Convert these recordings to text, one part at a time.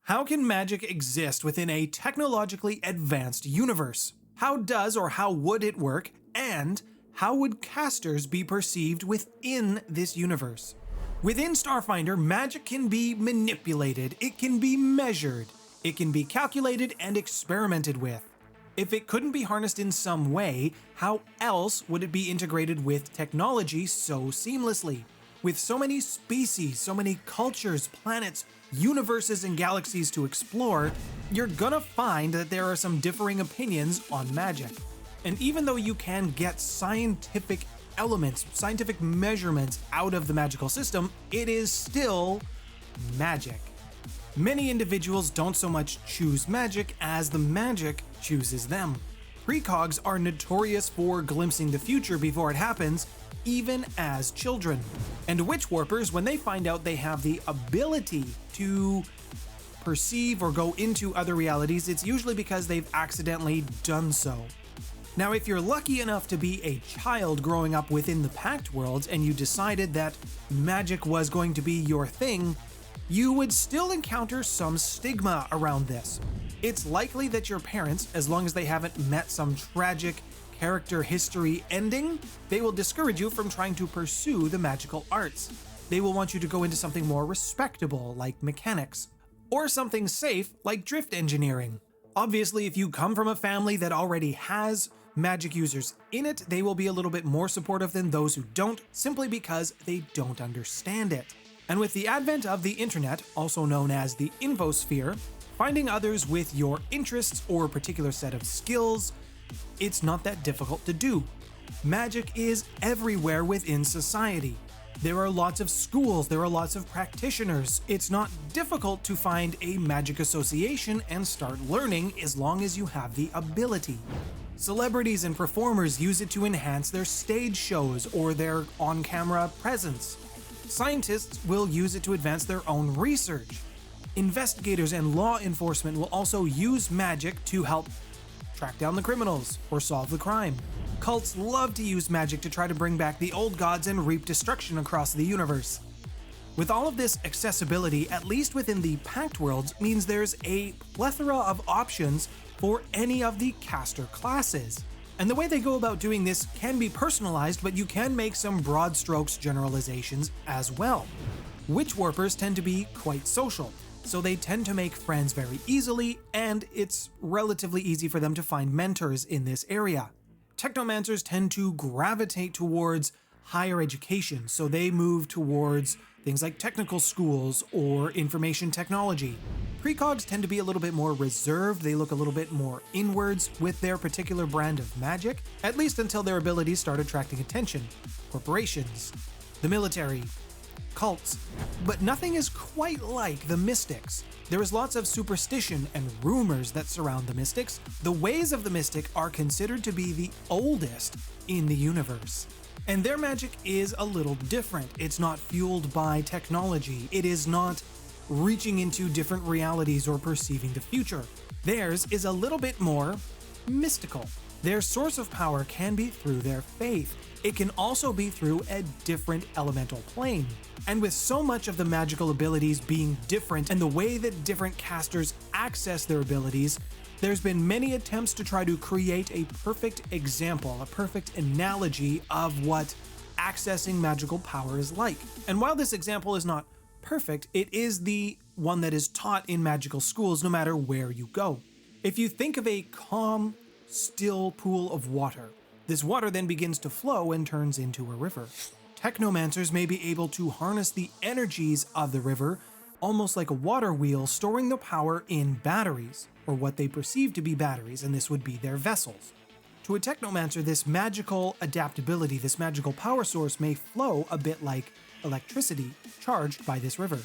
How can magic exist within a technologically advanced universe? How does or how would it work? And how would casters be perceived within this universe? Within Starfinder, magic can be manipulated, it can be measured, it can be calculated and experimented with. If it couldn't be harnessed in some way, how else would it be integrated with technology so seamlessly? With so many species, so many cultures, planets, universes, and galaxies to explore, you're gonna find that there are some differing opinions on magic. And even though you can get scientific elements, scientific measurements out of the magical system, it is still magic. Many individuals don't so much choose magic as the magic chooses them. Precogs are notorious for glimpsing the future before it happens, even as children. And Witchwarpers, when they find out they have the ability to perceive or go into other realities, it's usually because they've accidentally done so. Now, if you're lucky enough to be a child growing up within the Pact worlds and you decided that magic was going to be your thing, you would still encounter some stigma around this. It's likely that your parents, as long as they haven't met some tragic character history ending, they will discourage you from trying to pursue the magical arts. They will want you to go into something more respectable, like mechanics, or something safe, like drift engineering. Obviously, if you come from a family that already has magic users in it, they will be a little bit more supportive than those who don't, simply because they don't understand it. And with the advent of the internet, also known as the infosphere, finding others with your interests or a particular set of skills, it's not that difficult to do. Magic is everywhere within society. There are lots of schools, there are lots of practitioners. It's not difficult to find a magic association and start learning as long as you have the ability. Celebrities and performers use it to enhance their stage shows or their on-camera presence. Scientists will use it to advance their own research. Investigators and law enforcement will also use magic to help track down the criminals or solve the crime. Cults love to use magic to try to bring back the old gods and reap destruction across the universe. With all of this accessibility, at least within the Pact worlds, means there's a plethora of options for any of the caster classes. And the way they go about doing this can be personalized, but you can make some broad strokes generalizations as well. Witchwarpers tend to be quite social, so they tend to make friends very easily, and it's relatively easy for them to find mentors in this area. Technomancers tend to gravitate towards higher education, so they move towards things like technical schools or information technology. Precogs tend to be a little bit more reserved, they look a little bit more inwards with their particular brand of magic, at least until their abilities start attracting attention. Corporations, the military, cults. But nothing is quite like the mystics. There is lots of superstition and rumors that surround the mystics. The ways of the mystic are considered to be the oldest in the universe. And their magic is a little different. It's not fueled by technology. It is not reaching into different realities or perceiving the future. Theirs is a little bit more mystical. Their source of power can be through their faith. It can also be through a different elemental plane. And with so much of the magical abilities being different and the way that different casters access their abilities, there's been many attempts to try to create a perfect example, a perfect analogy of what accessing magical power is like. And while this example is not perfect, it is the one that is taught in magical schools no matter where you go. If you think of a calm, still pool of water, this water then begins to flow and turns into a river. Technomancers may be able to harness the energies of the river, almost like a water wheel, storing the power in batteries, or what they perceive to be batteries, and this would be their vessels. To a Technomancer, this magical adaptability, this magical power source may flow a bit like electricity charged by this river.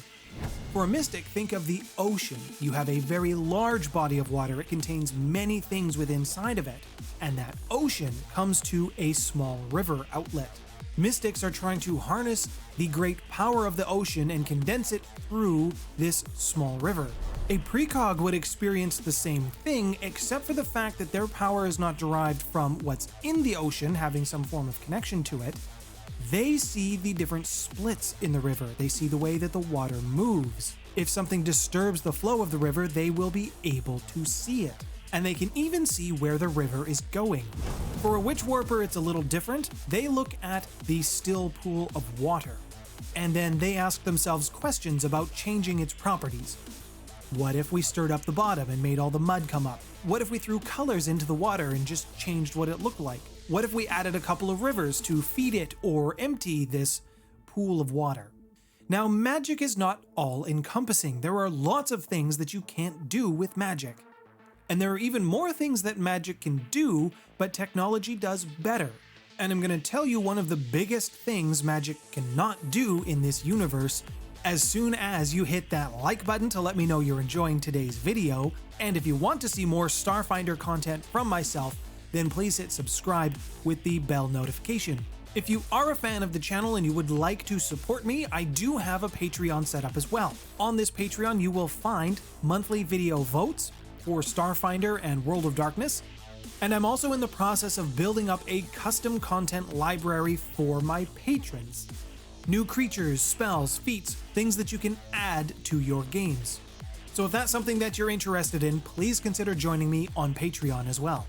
For a mystic, think of the ocean. You have a very large body of water. It contains many things within inside of it, and that ocean comes to a small river outlet. Mystics are trying to harness the great power of the ocean and condense it through this small river. A precog would experience the same thing, except for the fact that their power is not derived from what's in the ocean having some form of connection to it. They see the different splits in the river. They see the way that the water moves. If something disturbs the flow of the river, they will be able to see it. And they can even see where the river is going. For a Witchwarper, it's a little different. They look at the still pool of water, and then they ask themselves questions about changing its properties. What if we stirred up the bottom and made all the mud come up? What if we threw colors into the water and just changed what it looked like? What if we added a couple of rivers to feed it or empty this pool of water? Now, magic is not all-encompassing. There are lots of things that you can't do with magic. And there are even more things that magic can do, but technology does better. And I'm going to tell you one of the biggest things magic cannot do in this universe as soon as you hit that like button to let me know you're enjoying today's video. And if you want to see more Starfinder content from myself, then please hit subscribe with the bell notification. If you are a fan of the channel and you would like to support me, I do have a Patreon set up as well. On this Patreon, you will find monthly video votes for Starfinder and World of Darkness, and I'm also in the process of building up a custom content library for my patrons. New creatures, spells, feats, things that you can add to your games. So if that's something that you're interested in, please consider joining me on Patreon as well.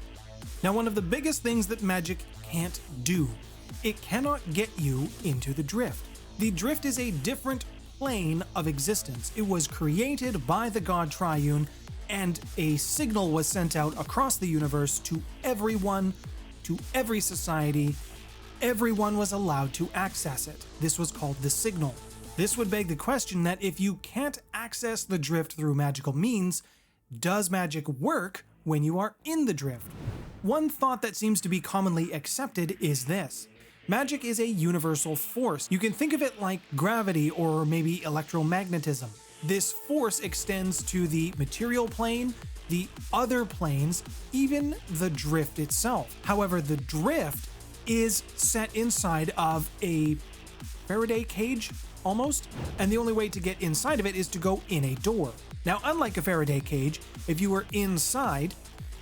Now, one of the biggest things that magic can't do, it cannot get you into the drift. The drift is a different plane of existence. It was created by the god Triune, and a signal was sent out across the universe to everyone, to every society. Everyone was allowed to access it. This was called the signal. This would beg the question that if you can't access the drift through magical means, does magic work when you are in the drift? One thought that seems to be commonly accepted is this. Magic is a universal force. You can think of it like gravity or maybe electromagnetism. This force extends to the material plane, the other planes, even the drift itself. However, the drift is set inside of a Faraday cage, almost, and the only way to get inside of it is to go in a door. Now, unlike a Faraday cage, if you were inside,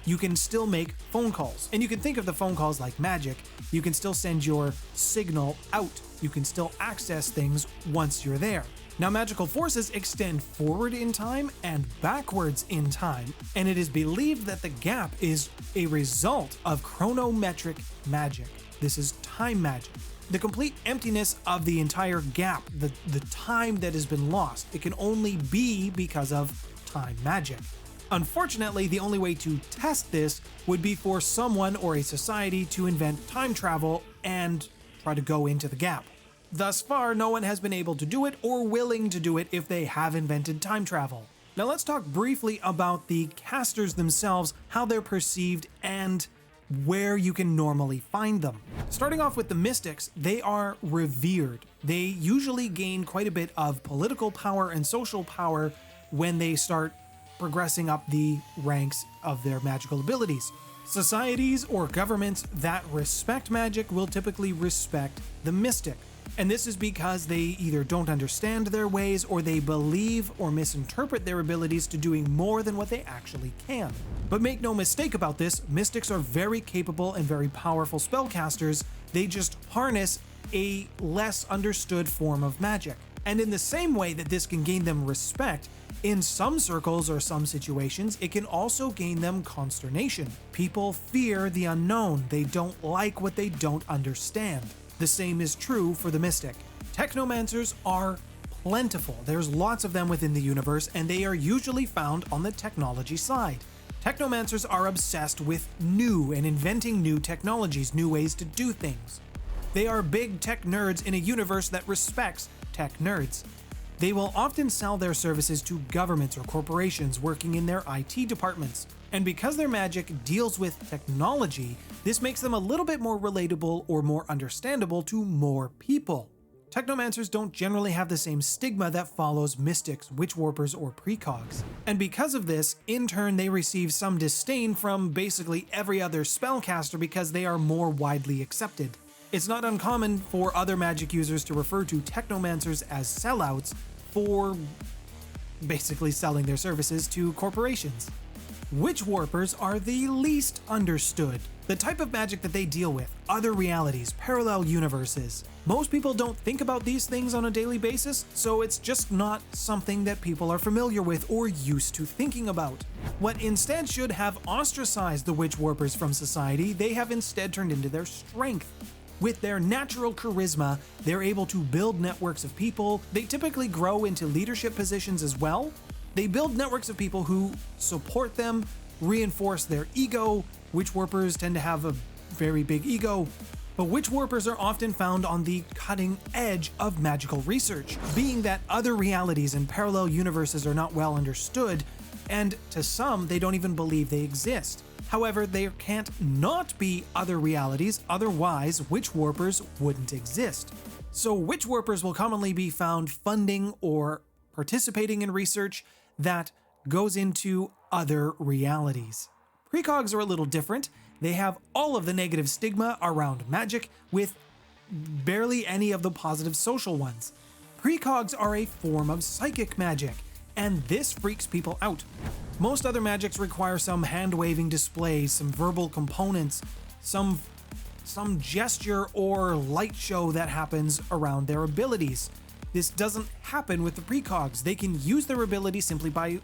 you can still make phone calls. And you can think of the phone calls like magic. You can still send your signal out. You can still access things once you're there. Now, magical forces extend forward in time and backwards in time, and it is believed that the gap is a result of chronometric magic. This is time magic. The complete emptiness of the entire gap, the time that has been lost, it can only be because of time magic. Unfortunately, the only way to test this would be for someone or a society to invent time travel and try to go into the gap. Thus far, no one has been able to do it or willing to do it if they have invented time travel. Now let's talk briefly about the casters themselves, how they're perceived, and where you can normally find them. Starting off with the mystics, they are revered. They usually gain quite a bit of political power and social power when they start progressing up the ranks of their magical abilities. Societies or governments that respect magic will typically respect the mystic. And this is because they either don't understand their ways or they believe or misinterpret their abilities to doing more than what they actually can. But make no mistake about this, mystics are very capable and very powerful spellcasters. They just harness a less understood form of magic. And in the same way that this can gain them respect, in some circles or some situations, it can also gain them consternation. People fear the unknown. They don't like what they don't understand. The same is true for the mystic. Technomancers are plentiful. There's lots of them within the universe, and they are usually found on the technology side. Technomancers are obsessed with new and inventing new technologies, new ways to do things. They are big tech nerds in a universe that respects tech nerds. They will often sell their services to governments or corporations working in their IT departments. And because their magic deals with technology, this makes them a little bit more relatable or more understandable to more people. Technomancers don't generally have the same stigma that follows mystics, witchwarpers, or precogs. And because of this, in turn they receive some disdain from basically every other spellcaster because they are more widely accepted. It's not uncommon for other magic users to refer to technomancers as sellouts for basically selling their services to corporations. Witchwarpers are the least understood. The type of magic that they deal with, other realities, parallel universes. Most people don't think about these things on a daily basis, so it's just not something that people are familiar with or used to thinking about. What instead should have ostracized the Witchwarpers from society, they have instead turned into their strength. With their natural charisma, they're able to build networks of people. They typically grow into leadership positions as well. They build networks of people who support them, reinforce their ego. Witchwarpers tend to have a very big ego, but Witchwarpers are often found on the cutting edge of magical research, being that other realities and parallel universes are not well understood, and to some, they don't even believe they exist. However, there can't not be other realities, otherwise Witchwarpers wouldn't exist. So Witchwarpers will commonly be found funding or participating in research that goes into other realities. Precogs are a little different. They have all of the negative stigma around magic with barely any of the positive social ones. Precogs are a form of psychic magic, and this freaks people out. Most other magics require some hand-waving displays, some verbal components, some gesture or light show that happens around their abilities. This doesn't happen with the Precogs. They can use their ability simply by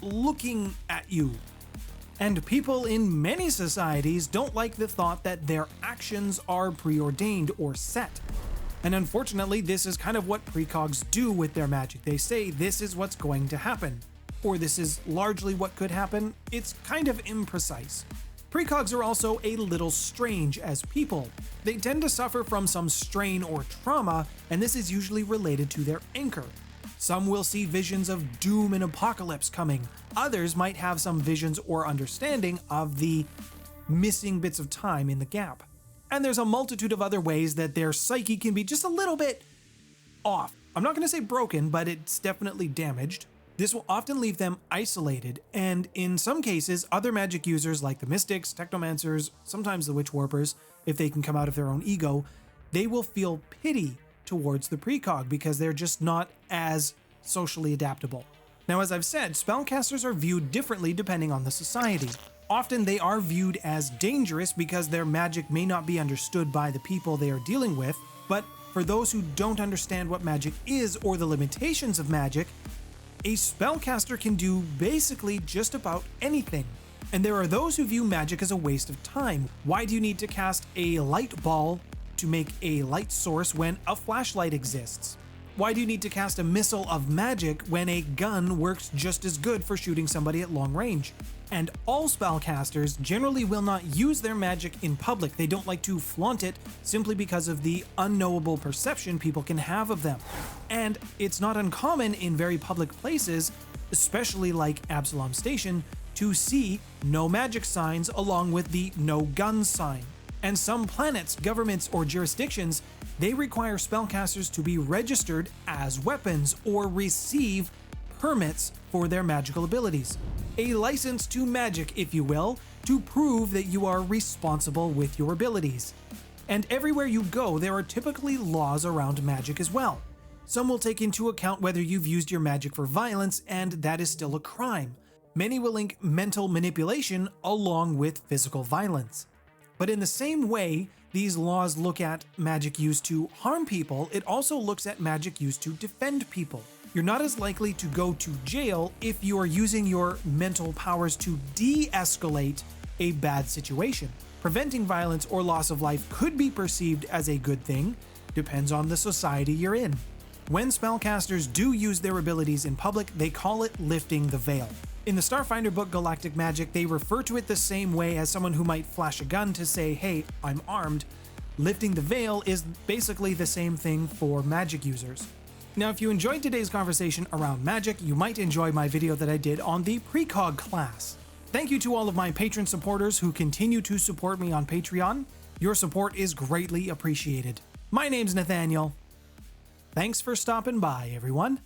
looking at you. And people in many societies don't like the thought that their actions are preordained or set. And unfortunately, this is kind of what Precogs do with their magic. They say this is what's going to happen, or this is largely what could happen. It's kind of imprecise. Precogs are also a little strange as people. They tend to suffer from some strain or trauma, and this is usually related to their anchor. Some will see visions of doom and apocalypse coming. Others might have some visions or understanding of the missing bits of time in the gap. And there's a multitude of other ways that their psyche can be just a little bit off. I'm not going to say broken, but it's definitely damaged. This will often leave them isolated, and in some cases, other magic users like the Mystics, Technomancers, sometimes the Witchwarpers, if they can come out of their own ego, they will feel pity towards the Precog because they're just not as socially adaptable. Now, as I've said, spellcasters are viewed differently depending on the society. Often they are viewed as dangerous because their magic may not be understood by the people they are dealing with, but for those who don't understand what magic is or the limitations of magic, a spellcaster can do basically just about anything. And there are those who view magic as a waste of time. Why do you need to cast a light ball to make a light source when a flashlight exists? Why do you need to cast a missile of magic when a gun works just as good for shooting somebody at long range? And all spellcasters generally will not use their magic in public. They don't like to flaunt it simply because of the unknowable perception people can have of them. And it's not uncommon in very public places, especially like Absalom Station, to see no magic signs along with the no gun sign. And some planets, governments, or jurisdictions, they require spellcasters to be registered as weapons or receive permits for their magical abilities. A license to magic, if you will, to prove that you are responsible with your abilities. And everywhere you go, there are typically laws around magic as well. Some will take into account whether you've used your magic for violence, and that is still a crime. Many will link mental manipulation along with physical violence. But in the same way these laws look at magic used to harm people, it also looks at magic used to defend people. You're not as likely to go to jail if you are using your mental powers to de-escalate a bad situation. Preventing violence or loss of life could be perceived as a good thing, depends on the society you're in. When spellcasters do use their abilities in public, they call it lifting the veil. In the Starfinder book Galactic Magic, they refer to it the same way as someone who might flash a gun to say, hey, I'm armed. Lifting the veil is basically the same thing for magic users. Now, if you enjoyed today's conversation around magic, you might enjoy my video that I did on the Precog class. Thank you to all of my patron supporters who continue to support me on Patreon. Your support is greatly appreciated. My name's Nathaniel. Thanks for stopping by, everyone.